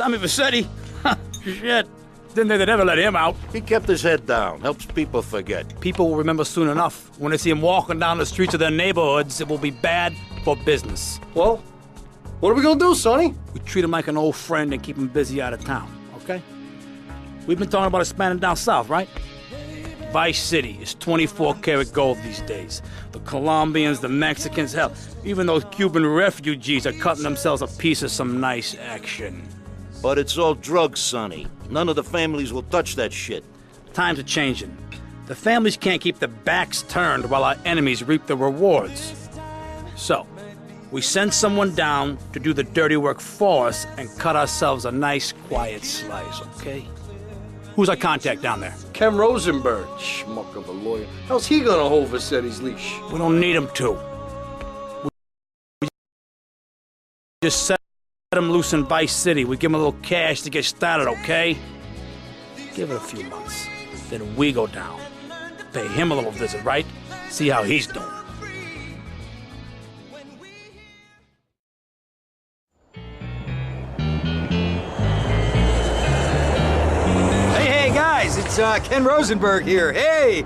Tommy Vassetti? Shit. Didn't think they'd ever let him out. He kept his head down. Helps people forget. People will remember soon enough. When they see him walking down the streets of their neighborhoods, it will be bad for business. Well, what are we gonna do, Sonny? We treat him like an old friend and keep him busy out of town, okay? We've been talking about expanding down south, right? Vice City is 24 karat gold these days. The Colombians, the Mexicans, hell, even those Cuban refugees are cutting themselves a piece of some nice action. But it's all drugs, Sonny. None of the families will touch that shit. Times are changing. The families can't keep their backs turned while our enemies reap the rewards. So, we send someone down to do the dirty work for us and cut ourselves a nice, quiet slice, okay? Who's our contact down there? Ken Rosenberg, schmuck of a lawyer. How's he gonna hold Vassetti's leash? We don't need him to. We just set him loose in Vice City. We give him a little cash to get started, okay? Give it a few months. Then we go down. Pay him a little visit, right? See how he's doing. It's Ken Rosenberg here. Hey,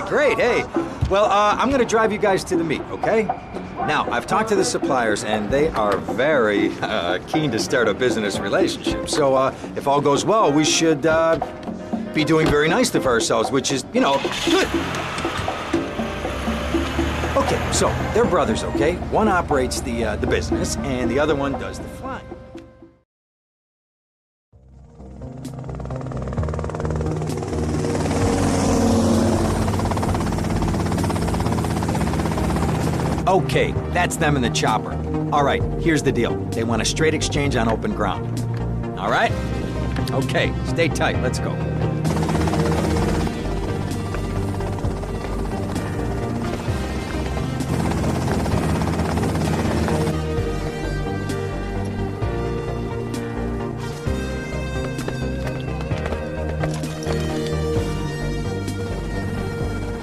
great, hey. Well, I'm gonna drive you guys to the meet, okay? Now, I've talked to the suppliers, and they are very keen to start a business relationship. So, if all goes well, we should be doing very nicely for ourselves, which is, you know, good. Okay, so they're brothers, okay? One operates the business, and the other one does the flying. Okay, that's them in the chopper. All right, here's the deal. They want a straight exchange on open ground. All right? Okay, stay tight. Let's go.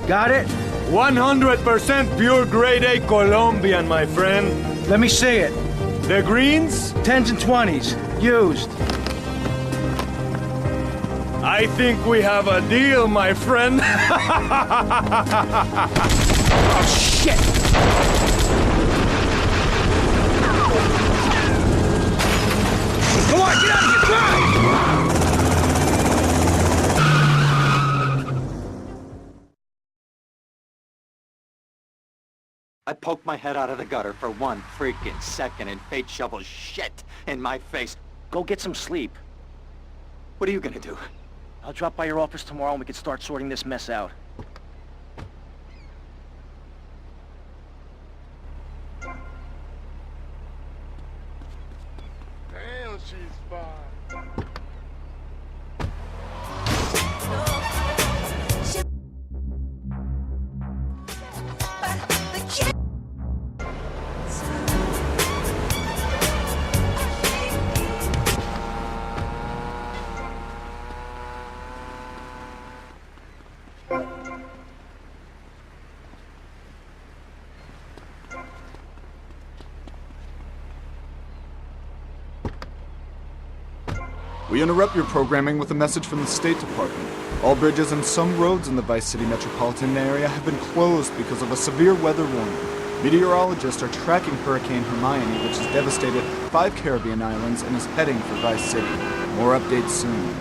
Got it? 100% pure grade A Colombian, my friend. Let me see it. The greens? 10s and 20s. Used. I think we have a deal, my friend. Oh, shit! Come on, get out of here! Drive! I poked my head out of the gutter for one freaking second and fate shovels shit in my face. Go get some sleep. What are you gonna do? I'll drop by your office tomorrow and we can start sorting this mess out. Damn, she's fine. We interrupt your programming with a message from the State Department. All bridges and some roads in the Vice City metropolitan area have been closed because of a severe weather warning. Meteorologists are tracking Hurricane Hermione, which has devastated 5 Caribbean islands and is heading for Vice City. More updates soon.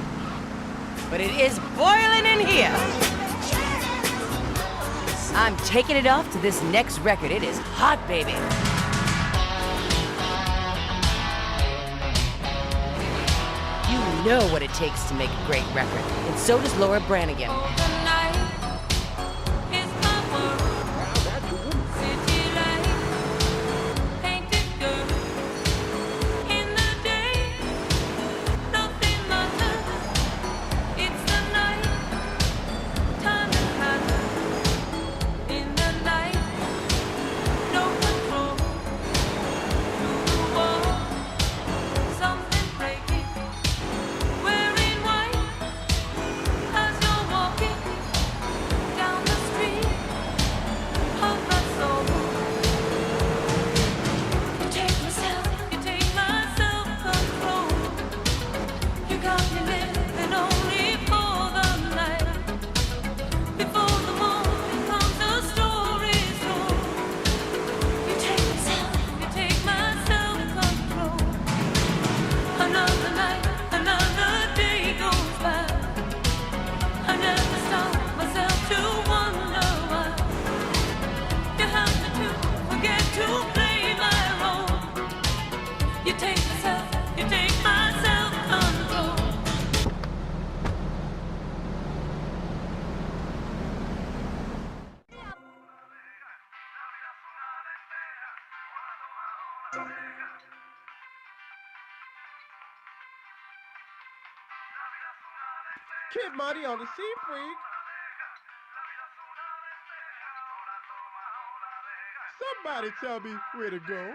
But it is boiling in here. I'm taking it off to this next record. It is hot, baby. You know what it takes to make a great record, and so does Laura Branigan. Kid Money on the Sea Freak. Somebody tell me where to go.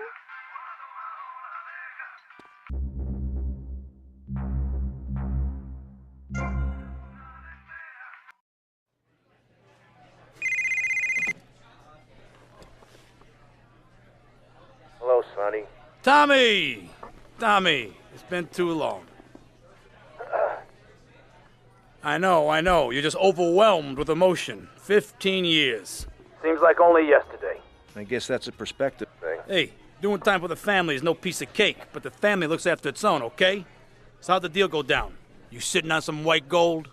Hello, Sonny. Tommy! Tommy, it's been too long. I know. You're just overwhelmed with emotion. 15 years. Seems like only yesterday. I guess that's a perspective thing. Hey, doing time for the family is no piece of cake, but the family looks after its own, okay? So how'd the deal go down? You sitting on some white gold?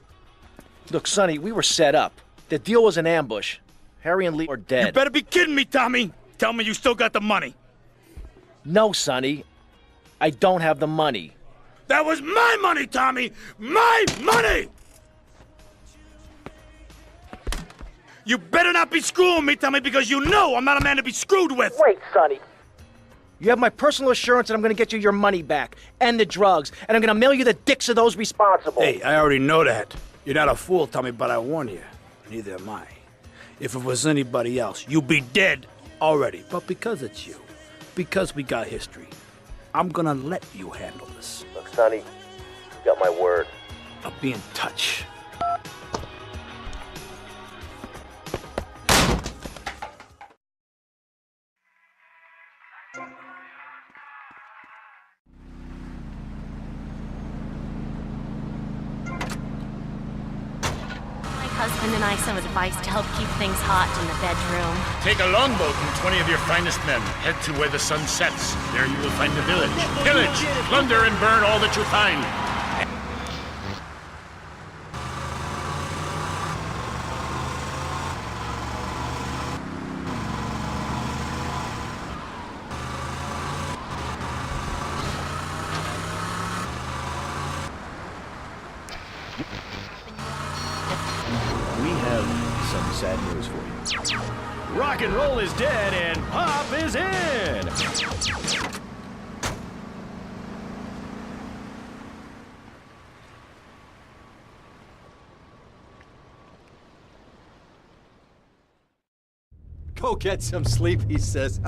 Look, Sonny, we were set up. The deal was an ambush. Harry and Lee are dead. You better be kidding me, Tommy! Tell me you still got the money. No, Sonny. I don't have the money. That was my money, Tommy! My money! You better not be screwing me, Tommy, because you know I'm not a man to be screwed with! Wait, Sonny. You have my personal assurance that I'm gonna get you your money back, and the drugs, and I'm gonna mail you the dicks of those responsible. Hey, I already know that. You're not a fool, Tommy, but I warn you. Neither am I. If it was anybody else, you'd be dead already. But because it's you, because we got history, I'm gonna let you handle this. Look, Sonny, you got my word. I'll be in touch. Husband and I some advice to help keep things hot in the bedroom. Take a longboat and 20 of your finest men. Head to where the sun sets. There you will find a village. Pillage, plunder, and burn all that you find. Some sad news for you. Rock and roll is dead and pop is in! Go get some sleep, he says.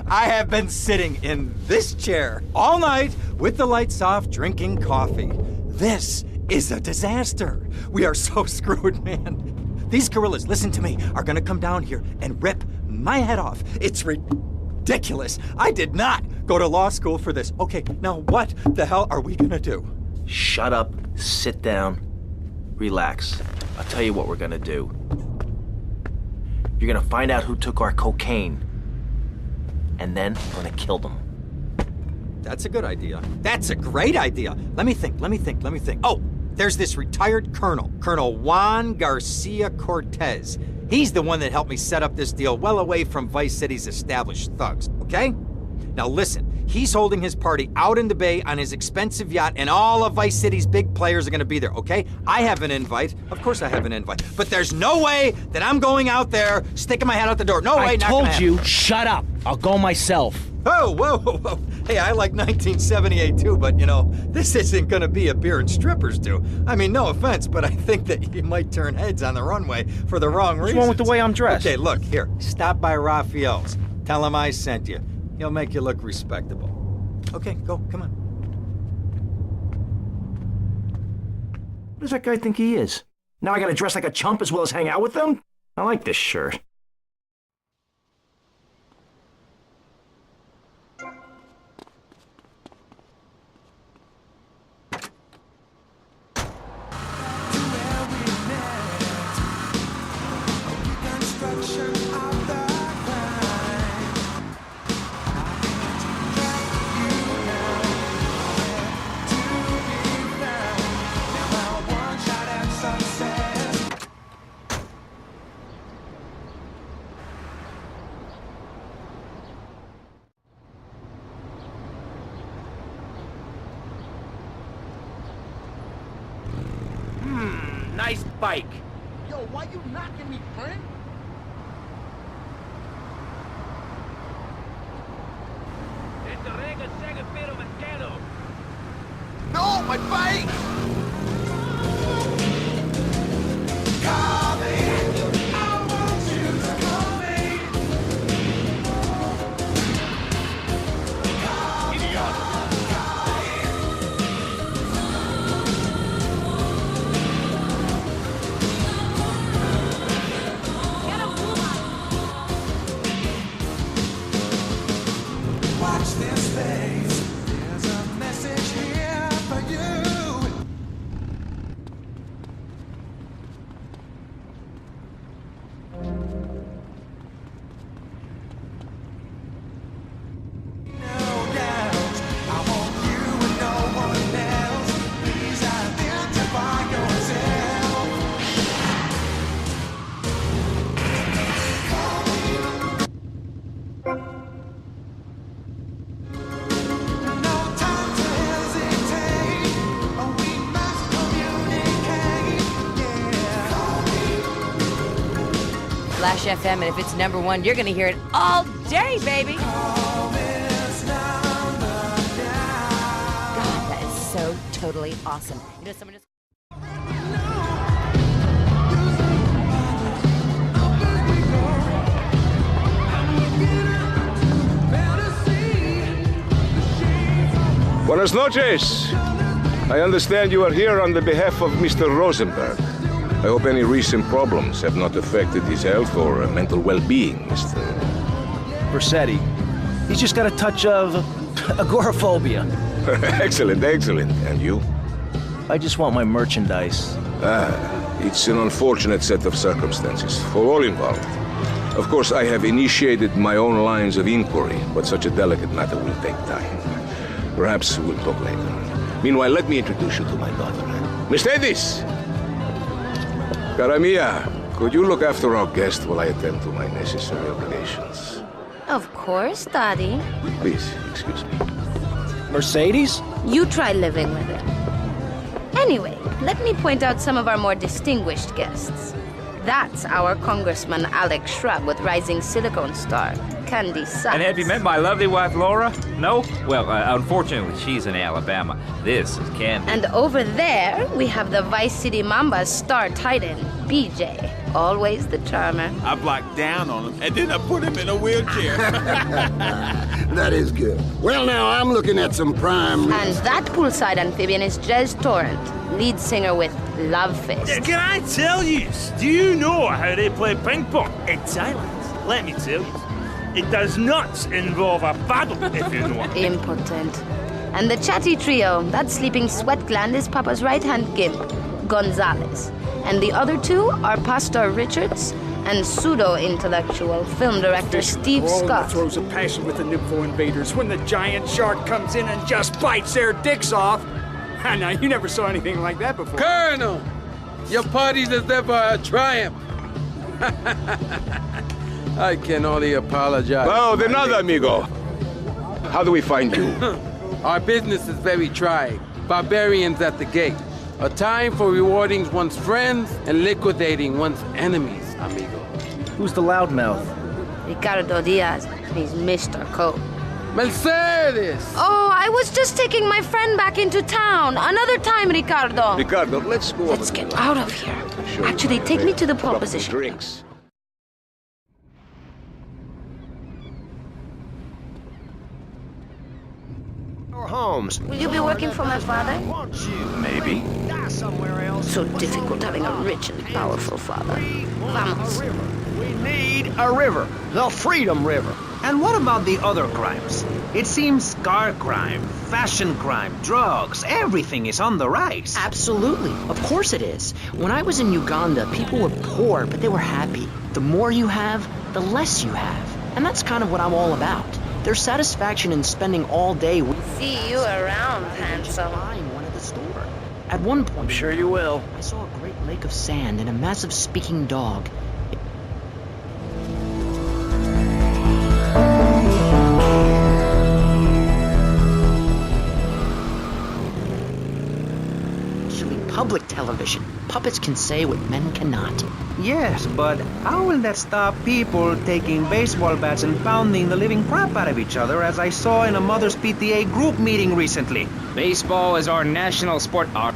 I have been sitting in this chair all night with the lights off, drinking coffee. This is a disaster. We are so screwed, man. These gorillas, listen to me, are gonna come down here and rip my head off. It's ridiculous. I did not go to law school for this. Okay, now what the hell are we gonna do? Shut up, sit down, relax. I'll tell you what we're gonna do. You're gonna find out who took our cocaine, and then we're gonna kill them. That's a good idea. That's a great idea. Let me think. Oh, there's this retired colonel, Colonel Juan Garcia Cortez. He's the one that helped me set up this deal well away from Vice City's established thugs, okay? Now listen, he's holding his party out in the bay on his expensive yacht, and all of Vice City's big players are gonna be there, okay? I have an invite. Of course I have an invite. But there's no way that I'm going out there sticking my head out the door. No way, not gonna happen. I told you, shut up. I'll go myself. Oh, whoa. Hey, I like 1978 too, but you know, this isn't gonna be a beer and strippers do. I mean, no offense, but I think that you might turn heads on the runway for the wrong reasons. What's wrong with the way I'm dressed? Okay, look, here, stop by Raphael's. Tell him I sent you. He'll make you look respectable. Okay, go, come on. What does that guy think he is? Now I gotta dress like a chump as well as hang out with them? I like this shirt. Nice bike. Yo, why you knocking me, Frank? No, my bike! Flash FM, and if it's #1, you're gonna hear it all day, baby! God, that is so totally awesome. You know, someone just... Buenas noches. I understand you are here on the behalf of Mr. Rosenberg. I hope any recent problems have not affected his health or mental well-being, Mr. Versetti. He's just got a touch of agoraphobia. Excellent, excellent. And you? I just want my merchandise. It's an unfortunate set of circumstances for all involved. Of course, I have initiated my own lines of inquiry, but such a delicate matter will take time. Perhaps we'll talk later. Meanwhile, let me introduce you to my daughter. Mercedes! Cara mia, could you look after our guest while I attend to my necessary obligations? Of course, Daddy. Please, excuse me. Mercedes? You try living with it. Anyway, let me point out some of our more distinguished guests. That's our Congressman Alex Shrub with rising silicone star, Candy Sachs. And have you met my lovely wife, Laura? No? Well, unfortunately, she's in Alabama. This is Candy. And over there, we have the Vice City Mamba's star titan, BJ. Always the charmer. I blocked down on him, and then I put him in a wheelchair. That is good. Well, now, I'm looking at some prime... And that poolside amphibian is Jez Torrent, lead singer with Love Fist. Can I tell you? Do you know how they play ping pong in Thailand? Let me tell you. It does not involve a paddle, if you know what I mean. Impotent. And the chatty trio, that sleeping sweat gland is Papa's right-hand gimp, Gonzalez. And the other two are Pastor Richards and pseudo-intellectual film director Steve Scott. Throws a passion with the nympho invaders when the giant shark comes in and just bites their dicks off. Now, you never saw anything like that before. Colonel, your party is ever a triumph. I can only apologize. Oh, de nada, amigo. How do we find you? Our business is very trying. Barbarians at the gate. A time for rewarding one's friends and liquidating one's enemies, amigo. Who's the loudmouth? Ricardo Diaz. He's Mr. Coke. Mercedes! Oh, I was just taking my friend back into town. Another time, Ricardo. Ricardo, let's go. Let's get out of here. Actually, take me to the pole position. Drinks. Holmes. Will you be working for my father? Maybe. So difficult having a rich and powerful father. Vamos. We need a river. The Freedom River. And what about the other crimes? It seems car crime, fashion crime, drugs, everything is on the rise. Absolutely. Of course it is. When I was in Uganda, people were poor, but they were happy. The more you have, the less you have. And that's kind of what I'm all about. There's satisfaction in spending all day with... See you around, handsome. Buying one at the store. At one point... I'm sure you will. I saw a great lake of sand and a massive speaking dog. Public television. Puppets can say what men cannot. Yes, but how will that stop people taking baseball bats and pounding the living crap out of each other, as I saw in a Mother's PTA group meeting recently? Baseball is our national sport. Hey,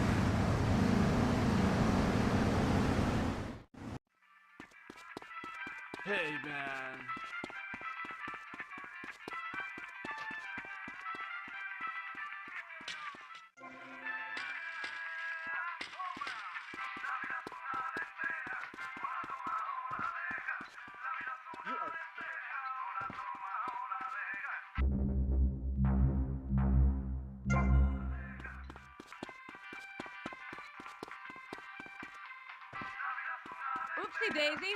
man. Oopsie daisy.